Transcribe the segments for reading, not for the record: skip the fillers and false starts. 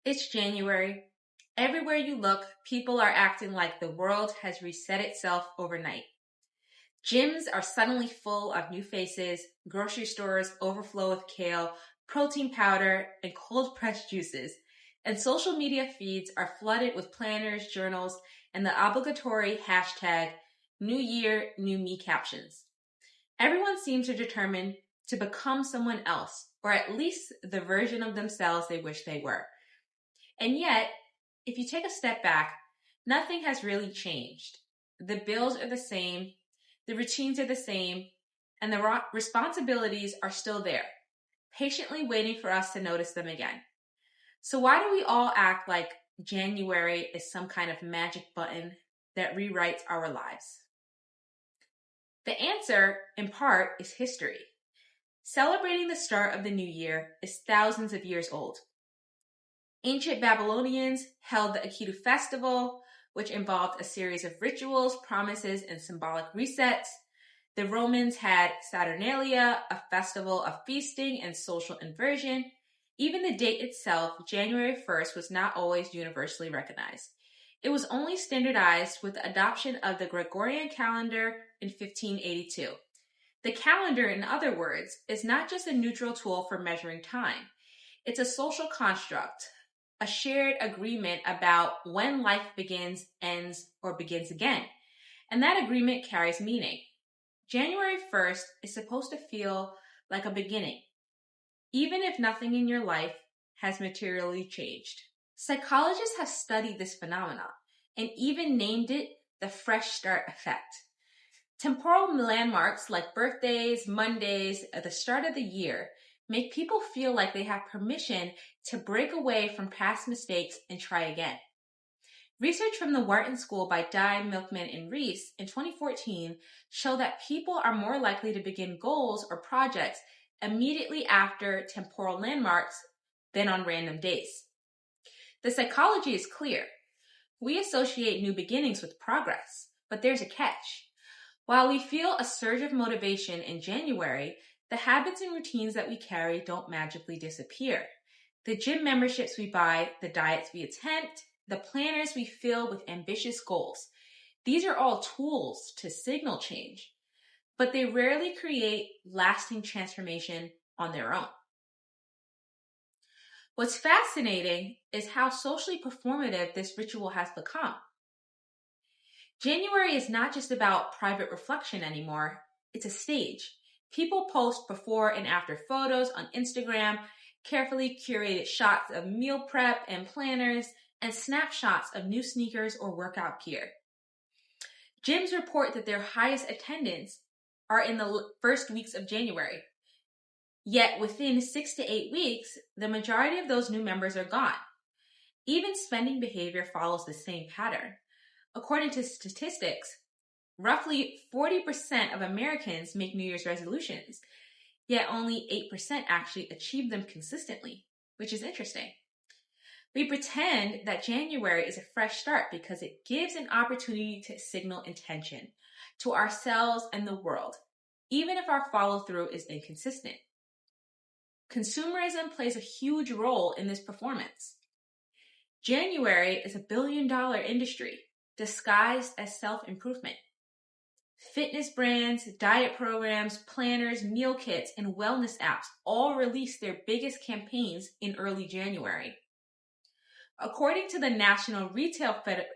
It's January. Everywhere you look, people are acting like the world has reset itself overnight. Gyms are suddenly full of new faces, grocery stores overflow with kale, protein powder, and cold pressed juices, and social media feeds are flooded with planners, journals, and the obligatory hashtag New Year, New Me captions. Everyone seems to determine to become someone else, or at least the version of themselves they wish they were. And yet, if you take a step back, nothing has really changed. The bills are the same, the routines are the same, and the responsibilities are still there, patiently waiting for us to notice them again. So, why do we all act like January is some kind of magic button that rewrites our lives? The answer, in part, is history. Celebrating the start of the new year is thousands of years old. Ancient Babylonians held the Akitu festival, which involved a series of rituals, promises, and symbolic resets. The Romans had Saturnalia, a festival of feasting and social inversion. Even the date itself, January 1st, was not always universally recognized. It was only standardized with the adoption of the Gregorian calendar in 1582. The calendar, in other words, is not just a neutral tool for measuring time. It's a social construct, a shared agreement about when life begins, ends, or begins again. And that agreement carries meaning. January 1st is supposed to feel like a beginning, even if nothing in your life has materially changed. Psychologists have studied this phenomenon and even named it the fresh start effect. Temporal landmarks like birthdays, Mondays, at the start of the year make people feel like they have permission to break away from past mistakes and try again. Research from the Wharton School by Dye, Milkman, and Reese in 2014 show that people are more likely to begin goals or projects immediately after temporal landmarks than on random days. The psychology is clear. We associate new beginnings with progress, but there's a catch. While we feel a surge of motivation in January, the habits and routines that we carry don't magically disappear. The gym memberships we buy, the diets we attempt, the planners we fill with ambitious goals. These are all tools to signal change, but they rarely create lasting transformation on their own. What's fascinating is how socially performative this ritual has become. January is not just about private reflection anymore, it's a stage. People post before and after photos on Instagram, carefully curated shots of meal prep and planners, and snapshots of new sneakers or workout gear. Gyms report that their highest attendance are in the first weeks of January. Yet within 6 to 8 weeks, the majority of those new members are gone. Even spending behavior follows the same pattern. According to statistics, roughly 40% of Americans make New Year's resolutions, yet only 8% actually achieve them consistently, which is interesting. We pretend that January is a fresh start because it gives an opportunity to signal intention to ourselves and the world, even if our follow-through is inconsistent. Consumerism plays a huge role in this performance. January is a billion-dollar industry disguised as self-improvement. Fitness brands, diet programs, planners, meal kits, and wellness apps all release their biggest campaigns in early January. According to the National Retail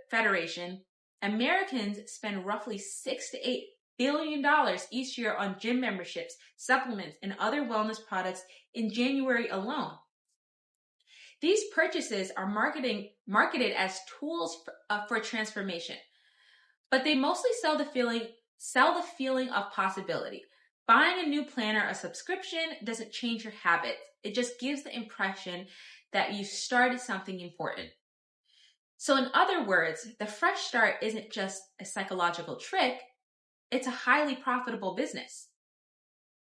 Federation, Americans spend roughly $6 to $8 billion each year on gym memberships, supplements, and other wellness products in January alone. These purchases are marketed as tools for transformation, but they mostly sell the feeling of possibility. Buying a new planner or subscription doesn't change your habits. It just gives the impression that you started something important. So in other words, the fresh start isn't just a psychological trick, it's a highly profitable business.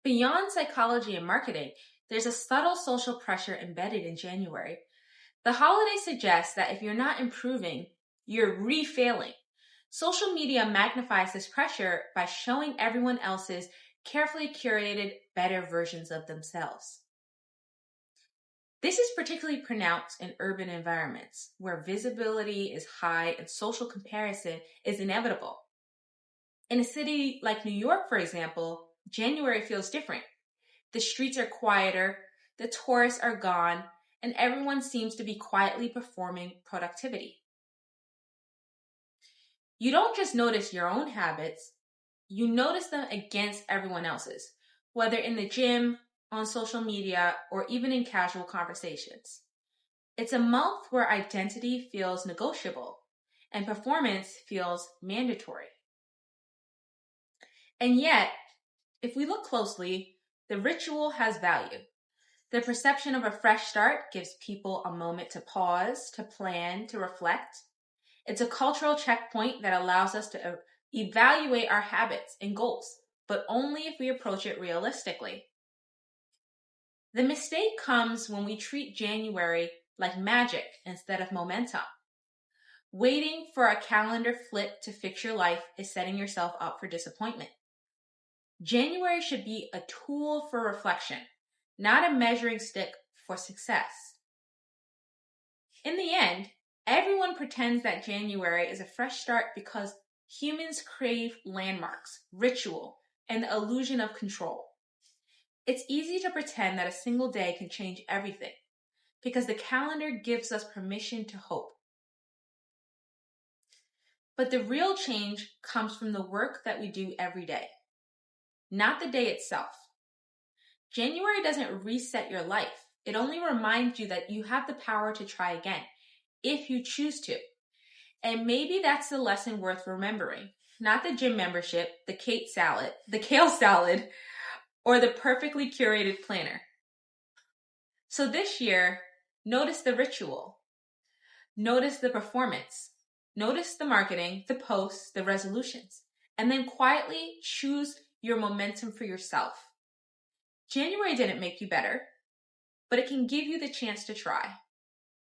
Beyond psychology and marketing, there's a subtle social pressure embedded in January. The holiday suggests that if you're not improving, you're re-failing. Social media magnifies this pressure by showing everyone else's carefully curated, better versions of themselves. This is particularly pronounced in urban environments where visibility is high and social comparison is inevitable. In a city like New York, for example, January feels different. The streets are quieter, the tourists are gone, and everyone seems to be quietly performing productivity. You don't just notice your own habits, you notice them against everyone else's, whether in the gym, on social media, or even in casual conversations. It's a month where identity feels negotiable and performance feels mandatory. And yet, if we look closely, the ritual has value. The perception of a fresh start gives people a moment to pause, to plan, to reflect. It's a cultural checkpoint that allows us to evaluate our habits and goals, but only if we approach it realistically. The mistake comes when we treat January like magic instead of momentum. Waiting for a calendar flip to fix your life is setting yourself up for disappointment. January should be a tool for reflection, not a measuring stick for success. In the end, everyone pretends that January is a fresh start because humans crave landmarks, ritual, and the illusion of control. It's easy to pretend that a single day can change everything because the calendar gives us permission to hope. But the real change comes from the work that we do every day, not the day itself. January doesn't reset your life. It only reminds you that you have the power to try again, if you choose to. And maybe that's the lesson worth remembering. Not the gym membership, the kale salad, or the perfectly curated planner. So this year, notice the ritual. Notice the performance. Notice the marketing, the posts, the resolutions. And then quietly choose your momentum for yourself. January didn't make you better, but it can give you the chance to try.